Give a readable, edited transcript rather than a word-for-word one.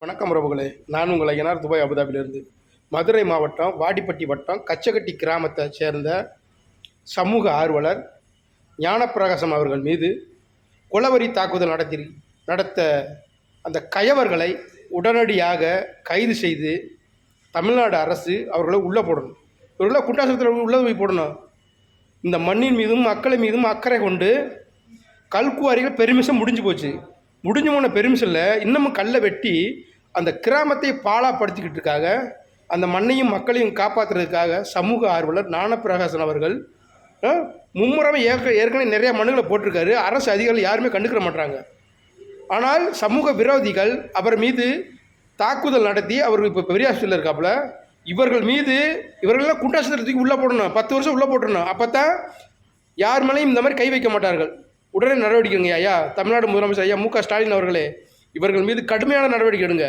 வணக்கம் உறவுகளே, நான் உங்கள் ஐயனார் துபாய் அபுதாபிலிருந்து. மதுரை மாவட்டம் வாடிப்பட்டி வட்டம் கச்சகட்டி கிராமத்தை சேர்ந்த சமூக ஆர்வலர் ஞானப்பிரகாசம் அவர்கள் மீது கொலவெறி தாக்குதல் நடத்த அந்த கயவர்களை உடனடியாக கைது செய்து தமிழ்நாடு அரசு அவர்களை உள்ளே போடணும். இவர்களை குண்டாசத்தில் உள்ளே போய் போடணும். இந்த மண்ணின் மீதும் மக்கள் மீதும் அக்கறை கொண்டு கல்குவாரிகள் பெருமிஷம் முடிஞ்சு போன பெருமிஷனில் இன்னமும் கல்லை வெட்டி அந்த கிராமத்தை பாழாப்படுத்திக்கிட்டு இருக்காங்க. அந்த மண்ணையும் மக்களையும் காப்பாற்றுறதுக்காக சமூக ஆர்வலர் ஞானப்பிரகாசன் அவர்கள் மும்முரமாக ஏற்கனவே நிறையா மனுகளை போட்டிருக்காரு. அரசு அதிகாரிகள் யாருமே கண்டுக்கிற மாட்டாங்க. ஆனால் சமூக விரோதிகள் அவர் மீது தாக்குதல் நடத்தி அவர் இப்போ பெரிய ஹாஸ்பிட்டலில் இருக்காப்புல. இவர்களெல்லாம் குண்டாசத்திரத்துக்கு உள்ளே போடணும், 10 வருஷம் உள்ளே போட்டுடணும். அப்போ தான் யார் மேலேயும் இந்த மாதிரி கை வைக்க மாட்டார்கள். உடனே நடவடிக்கைங்க ஐயா, தமிழ்நாடு முதலமைச்சர் ஐயா மு.க. ஸ்டாலின் அவர்களே, இவர்கள் மீது கடுமையான நடவடிக்கை எடுங்க.